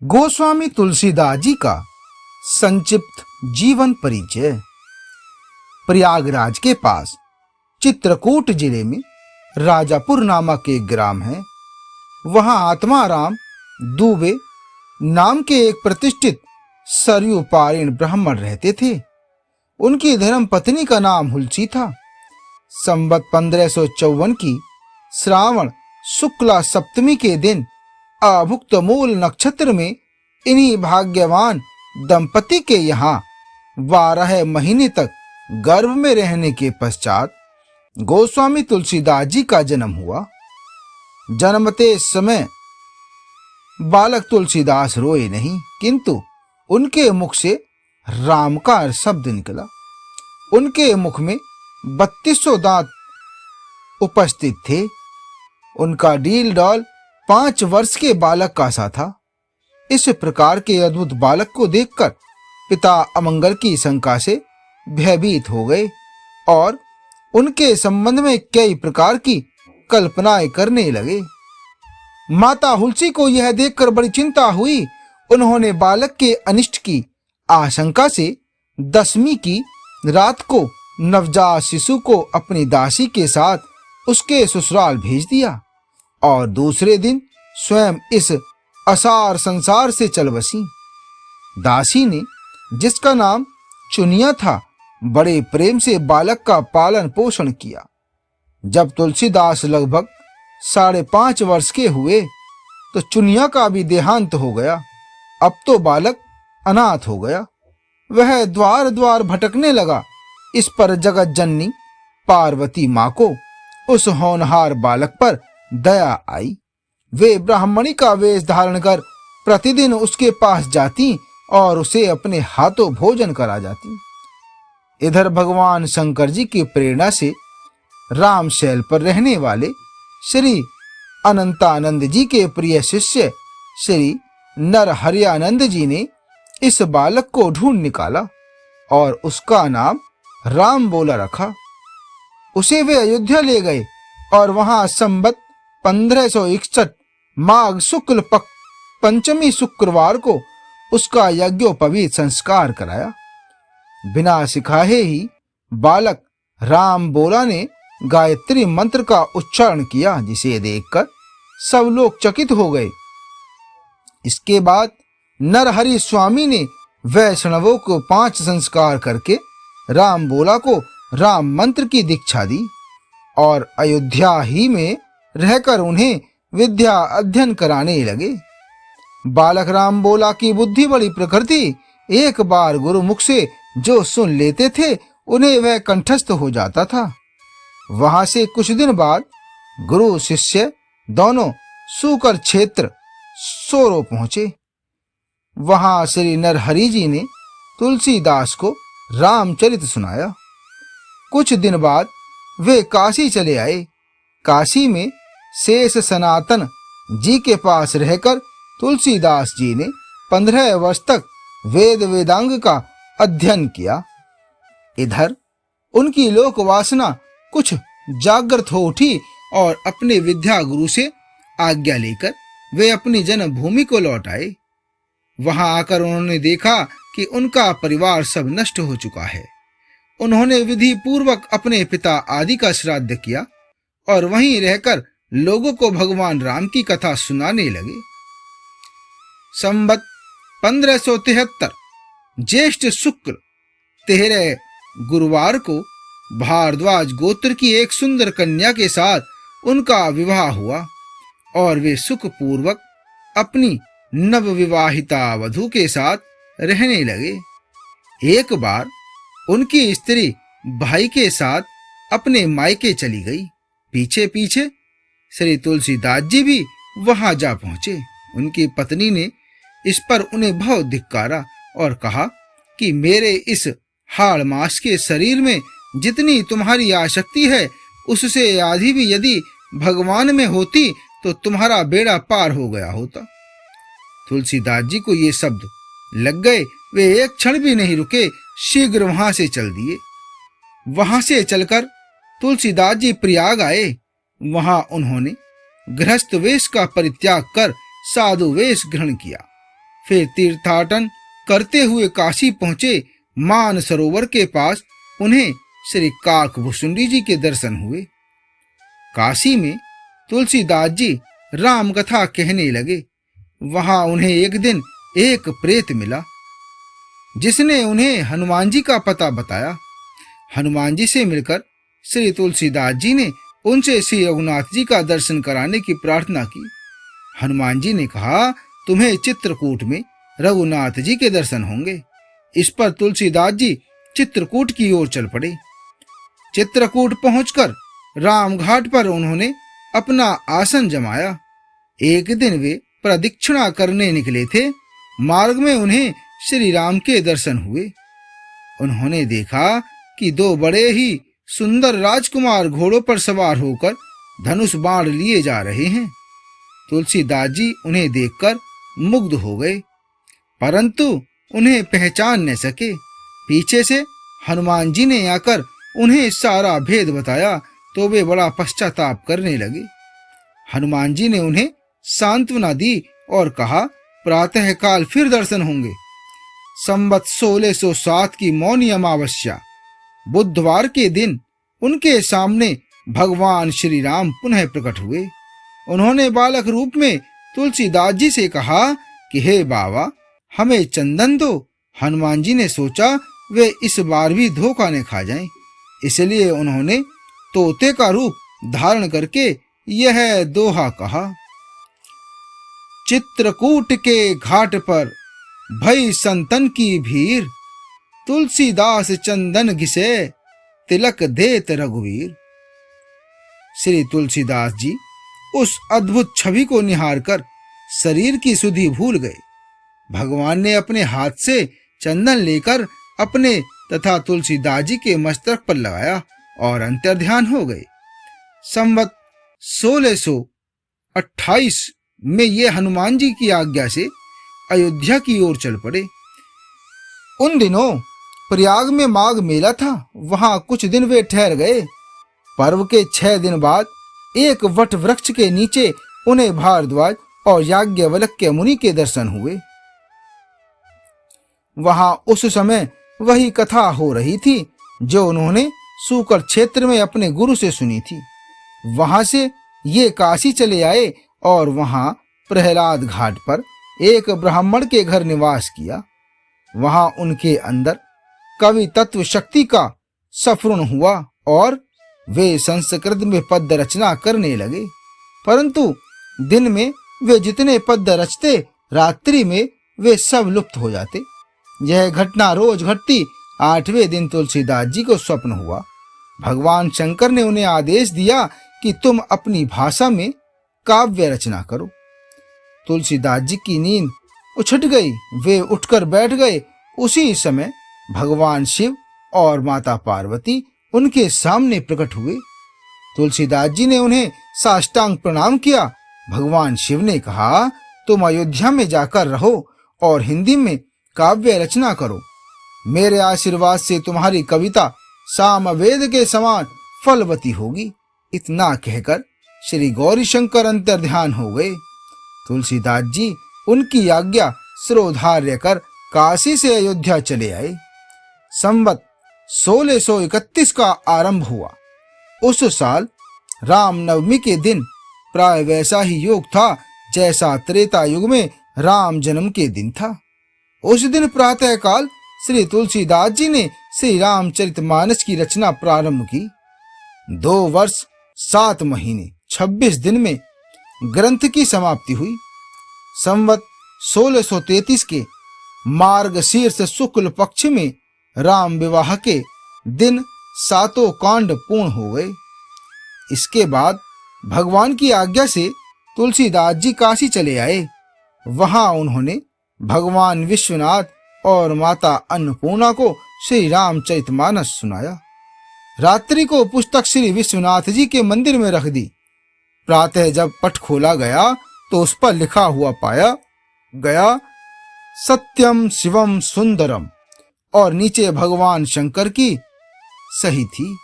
गोस्वामी तुलसीदास जी का संक्षिप्त जीवन परिचय। प्रयागराज के पास चित्रकूट जिले में राजापुर नामक एक ग्राम है। वहां आत्माराम दुबे नाम के एक प्रतिष्ठित सरयू पारीण ब्राह्मण रहते थे। उनकी धर्म पत्नी का नाम हुलसी था। संवत 1554 की श्रावण शुक्ला सप्तमी के दिन अभुक्त मूल नक्षत्र में इन्हीं भाग्यवान दंपति के यहाँ 12 महीने तक गर्भ में रहने के पश्चात गोस्वामी तुलसीदास जी का जन्म हुआ। जन्मते समय बालक तुलसीदास रोए नहीं, किंतु उनके मुख से राम का शब्द निकला। उनके मुख में 3200 दांत उपस्थित थे। उनका डील डॉल 5 वर्ष के बालक का सा था। इस प्रकार के अद्भुत बालक को देखकर पिता अमंगल की शंका से भयभीत हो गए और उनके संबंध में कई प्रकार की कल्पनाएं करने लगे। माता हुलसी को यह देखकर बड़ी चिंता हुई। उन्होंने बालक के अनिष्ट की आशंका से 10वीं की रात को नवजात शिशु को अपनी दासी के साथ उसके ससुराल भेज दिया और दूसरे दिन स्वयं इस असार संसार से चल बसी। दासी ने, जिसका नाम चुनिया था, बड़े प्रेम से बालक का पालन पोषण किया। जब तुलसीदास लगभग 5.5 वर्ष के हुए तो चुनिया का भी देहांत हो गया। अब तो बालक अनाथ हो गया। वह द्वार द्वार भटकने लगा। इस पर जगत जननी पार्वती माँ को उस होनहार बालक पर दया आई। वे ब्राह्मणी का वेश धारण कर प्रतिदिन उसके पास जाती और उसे अपने हाथों भोजन करा जाती। इधर भगवान शंकर जी की प्रेरणा से रामशैल पर रहने वाले श्री अनंतानंद जी के प्रिय शिष्य श्री नरहरियानंद जी ने इस बालक को ढूंढ निकाला और उसका नाम राम बोला रखा। उसे वे अयोध्या ले गए और वहां संवत 1561 माघ शुक्ल पक्ष पंचमी शुक्रवार को उसका यज्ञोपवीत संस्कार कराया। बिना सिखाए ही बालक राम बोला ने गायत्री मंत्र का उच्चारण किया, जिसे देखकर सब लोग चकित हो गए। इसके बाद नरहरि स्वामी ने वैष्णवों को 5 संस्कार करके राम बोला को राम मंत्र की दीक्षा दी और अयोध्या ही में रहकर उन्हें विद्या अध्ययन कराने लगे। बालक राम बोला की बुद्धि बड़ी प्रकृति। एक बार गुरु मुख से जो सुन लेते थे उन्हें वह कंठस्थ हो जाता था। वहां से कुछ दिन बाद गुरु शिष्य दोनों सूकर क्षेत्र सोरो पहुंचे। वहां श्री नरहरि जी ने तुलसीदास को रामचरित सुनाया। कुछ दिन बाद वे काशी चले आए। काशी में शेष सनातन जी के पास रहकर तुलसीदास जी ने 15 वर्ष तक वेद वेदांग का अध्ययन किया। इधर उनकी लोक वासना कुछ जागृत हो उठी और अपने विद्या गुरु से आज्ञा लेकर वे अपनी जन्मभूमि को लौट आए। वहां आकर उन्होंने देखा कि उनका परिवार सब नष्ट हो चुका है। उन्होंने विधि पूर्वक अपने पिता आदि का श्राद्ध किया और वहीं रहकर लोगों को भगवान राम की कथा सुनाने लगे। संवत 1573 ज्येष्ठ शुक्ल 13 गुरुवार को भारद्वाज गोत्र की एक सुंदर कन्या के साथ उनका विवाह हुआ और वे सुखपूर्वक अपनी नवविवाहिता वधू के साथ रहने लगे। एक बार उनकी स्त्री भाई के साथ अपने मायके चली गई। पीछे पीछे श्री तुलसीदास जी भी वहां जा पहुंचे। उनकी पत्नी ने इस पर उन्हें बहुत धिक्कारा और कहा कि मेरे इस हाड़ मास के शरीर में जितनी तुम्हारी आसक्ति है उससे आधी भी यदि भगवान में होती तो तुम्हारा बेड़ा पार हो गया होता। तुलसीदास जी को ये शब्द लग गए। वे एक क्षण भी नहीं रुके, शीघ्र वहां से चल दिए। वहां से चलकर तुलसीदास जी प्रयाग आए। वहां उन्होंने गृहस्थ वेश का परित्याग कर साधु वेश ग्रहण किया। फिर तीर्थाटन करते हुए काशी पहुंचे। मानसरोवर के पास उन्हें श्री काकभुसुंडी जी के दर्शन हुए। काशी में तुलसीदास जी राम कथा कहने लगे। वहां उन्हें एक दिन एक प्रेत मिला, जिसने उन्हें हनुमान जी का पता बताया। हनुमान जी से मिलकर श्री तुलसीदास जी ने उनसे श्री रघुनाथ जी का दर्शन कराने की प्रार्थना की। हनुमान जी ने कहा, तुम्हें चित्रकूट में रघुनाथ जी के दर्शन होंगे। इस पर तुलसीदास जी चित्रकूट की ओर चल पड़े। चित्रकूट पहुंचकर रामघाट पर उन्होंने अपना आसन जमाया। एक दिन वे प्रदक्षिणा करने निकले थे। मार्ग में उन्हें श्री राम के दर्शन हुए। उन्होंने देखा कि दो बड़े ही सुंदर राजकुमार घोड़ों पर सवार होकर धनुष बाण लिए जा रहे हैं। तुलसीदास जी उन्हें देखकर मुग्ध हो गए, परंतु उन्हें पहचान न सके। पीछे से हनुमान जी ने आकर उन्हें सारा भेद बताया तो वे बड़ा पश्चाताप करने लगे। हनुमान जी ने उन्हें सांत्वना दी और कहा, प्रातः काल फिर दर्शन होंगे। संवत 1607 की मौनी अमावस्या बुधवार के दिन उनके सामने भगवान श्री राम पुनः प्रकट हुए। उन्होंने बालक रूप में तुलसीदास जी से कहा कि हे बाबा, हमें चंदन दो। हनुमान जी ने सोचा वे इस बार भी धोखा न खा जाएं, इसलिए उन्होंने तोते का रूप धारण करके यह दोहा कहा। चित्रकूट के घाट पर भई संतन की भीड़, तुलसीदास चंदन घिसे तिलक देत रघुवीर। श्री तुलसीदास जी उस अद्भुत छवि को निहार कर शरीर की सुधि भूल गए। भगवान ने अपने हाथ से चंदन लेकर अपने तथा तुलसीदास जी के मस्तक पर लगाया और अंतर्ध्यान हो गए। संवत 1628 में ये हनुमान जी की आज्ञा से अयोध्या की ओर चल पड़े। उन दिनों प्रयाग में माघ मेला था। वहां कुछ दिन वे ठहर गए। पर्व के 6 दिन बाद एक वट वृक्ष के नीचे उन्हें भारद्वाज और याज्ञवल्क्य मुनि के दर्शन हुए। वहां उस समय वही कथा हो रही थी जो उन्होंने सूकर क्षेत्र में अपने गुरु से सुनी थी। वहां से ये काशी चले आए और वहां प्रहलाद घाट पर एक ब्राह्मण के घर निवास किया। वहां उनके अंदर कवि तत्व शक्ति का स्फुरण हुआ और वे संस्कृत में पद्य रचना करने लगे। परंतु दिन में वे जितने पद्य रचते, रात्रि में वे सब लुप्त हो जाते। यह घटना रोज घटती। 8वें दिन तुलसीदास जी को स्वप्न हुआ। भगवान शंकर ने उन्हें आदेश दिया कि तुम अपनी भाषा में काव्य रचना करो। तुलसीदास जी की नींद उछट गई। वे उठकर बैठ गए। उसी समय भगवान शिव और माता पार्वती उनके सामने प्रकट हुए। तुलसीदास जी ने उन्हें साष्टांग प्रणाम किया। भगवान शिव ने कहा, तुम अयोध्या में जाकर रहो और हिंदी में काव्य रचना करो। मेरे आशीर्वाद से तुम्हारी कविता सामवेद के समान फलवती होगी। इतना कहकर श्री गौरी शंकर अंतर्ध्यान हो गए। तुलसीदास जी उनकी आज्ञा शिरोधार्य कर काशी से अयोध्या चले आए। संवत 1631 का आरंभ हुआ। उस साल रामनवमी के दिन प्राय वैसा ही योग था जैसा त्रेता युग में राम जन्म के दिन था। उस दिन प्रातः काल श्री तुलसीदास जी ने श्री रामचरितमानस की रचना प्रारंभ की। 2 वर्ष 7 महीने 26 दिन में ग्रंथ की समाप्ति हुई। संवत 1633 के मार्गशीर्ष शुक्ल पक्ष में राम विवाह के दिन 7 कांड पूर्ण हो गए। इसके बाद भगवान की आज्ञा से तुलसीदास जी काशी चले आए। वहां उन्होंने भगवान विश्वनाथ और माता अन्नपूर्णा को श्री रामचरितमानस सुनाया। रात्रि को पुस्तक श्री विश्वनाथ जी के मंदिर में रख दी। प्रातः जब पट खोला गया तो उस पर लिखा हुआ पाया गया, सत्यम शिवम सुंदरम, और नीचे भगवान शंकर की सही थी।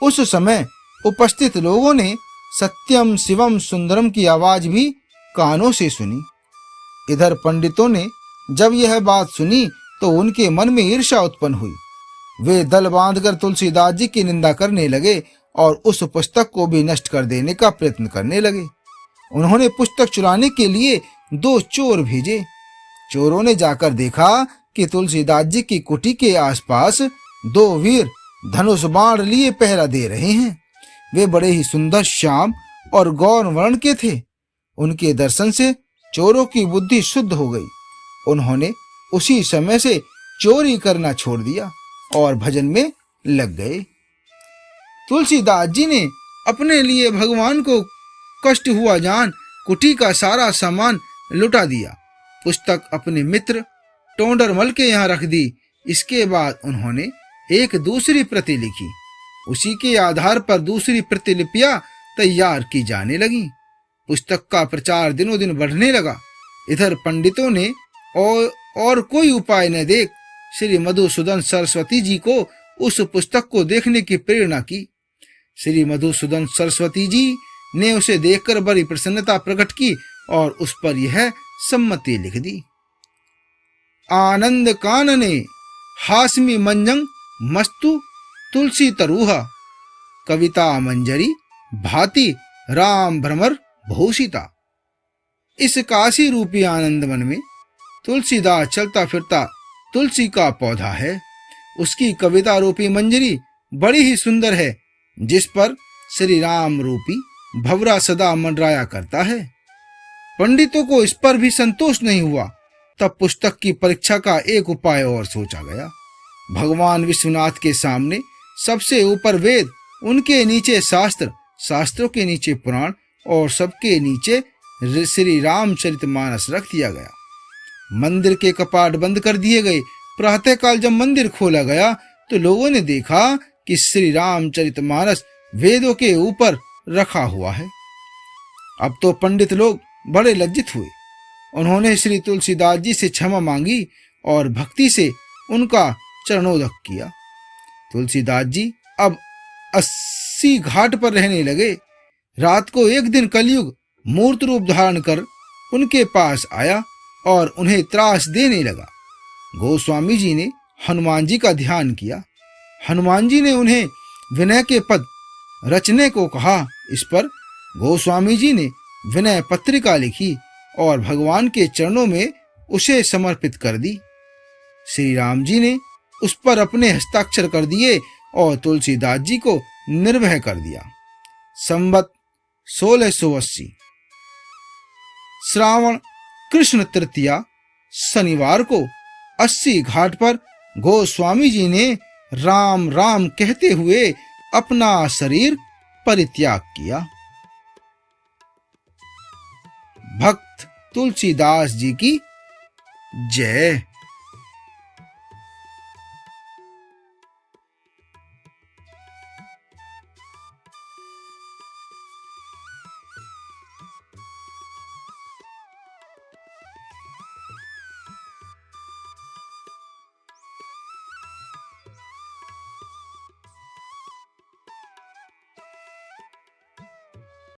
उस समय उपस्थित लोगों ने सत्यम शिवम सुंदरम की आवाज भी कानों से सुनी। इधर पंडितों ने जब यह बात सुनी तो उनके मन में ईर्ष्या उत्पन्न हुई। वे दल बांधकर तुलसीदास जी की निंदा करने लगे और उस पुस्तक को भी नष्ट कर देने का प्रयत्न करने लगे। उन्होंने पुस्तक चुराने के लिए 2 चोर भेजे। चोरों ने जाकर देखा कि तुलसीदास जी की कुटी के आसपास 2 वीर धनुष बाण लिए पहरा दे रहे हैं। वे बड़े ही सुंदर श्याम और गौर वर्ण के थे। उनके दर्शन से चोरों की बुद्धि शुद्ध हो गई। उन्होंने उसी समय से चोरी करना छोड़ दिया और भजन में लग गए। तुलसीदास जी ने अपने लिए भगवान को कष्ट हुआ जान कुटी का सारा सामान लुटा दिया। पुस्तक अपने मित्र टोंडरमल के यहाँ रख दी। इसके बाद उन्होंने एक दूसरी प्रति लिखी। उसी के आधार पर दूसरी प्रतिलिपियां तैयार की जाने लगी। पुस्तक का प्रचार दिनों दिन बढ़ने लगा। इधर पंडितों ने और कोई उपाय न देख श्री मधुसूदन सरस्वती जी को उस पुस्तक को देखने की प्रेरणा की। श्री मधुसूदन सरस्वती जी ने उसे देखकर बड़ी प्रसन्नता प्रकट की और उस पर यह सम्मति लिख दी। आनंद कानने हास्मी मंजंग मस्तु तुलसी तरुहा कविता मंजरी भांति राम भ्रमर भूषिता। इस काशी रूपी आनंद वन में तुलसीदास चलता फिरता तुलसी का पौधा है। उसकी कविता रूपी मंजरी बड़ी ही सुंदर है, जिस पर श्री राम रूपी भंवरा सदा मंडराया करता है। पंडितों को इस पर भी संतोष नहीं हुआ। तब पुस्तक की परीक्षा का एक उपाय और सोचा गया। भगवान विश्वनाथ के सामने सबसे ऊपर वेद, उनके नीचे शास्त्र, शास्त्रों के नीचे पुराण और सबके नीचे श्री रामचरितमानस रख दिया गया। मंदिर के कपाट बंद कर दिए गए। प्रातःकाल जब मंदिर खोला गया तो लोगों ने देखा कि श्री रामचरितमानस वेदों के ऊपर रखा हुआ है। अब तो पंडित लोग बड़े लज्जित हुए। उन्होंने श्री तुलसीदास जी से क्षमा मांगी और भक्ति से उनका चरणोदक किया। तुलसीदास जी अब 80 घाट पर रहने लगे। रात को एक दिन कलयुग मूर्त रूप धारण कर उनके पास आया और उन्हें त्रास देने लगा। गोस्वामी जी ने हनुमान जी का ध्यान किया। हनुमान जी ने उन्हें विनय के पद रचने को कहा। इस पर गोस्वामी जी ने विनय पत्रिका लिखी और भगवान के चरणों में उसे समर्पित कर दी। श्री राम जी ने उस पर अपने हस्ताक्षर कर दिए और तुलसीदास जी को निर्भय कर दिया। संवत 1680 श्रावण कृष्ण तृतीया शनिवार को 80 घाट पर गोस्वामी जी ने राम राम कहते हुए अपना शरीर परित्याग किया। भक्त तुलसीदास जी की जय।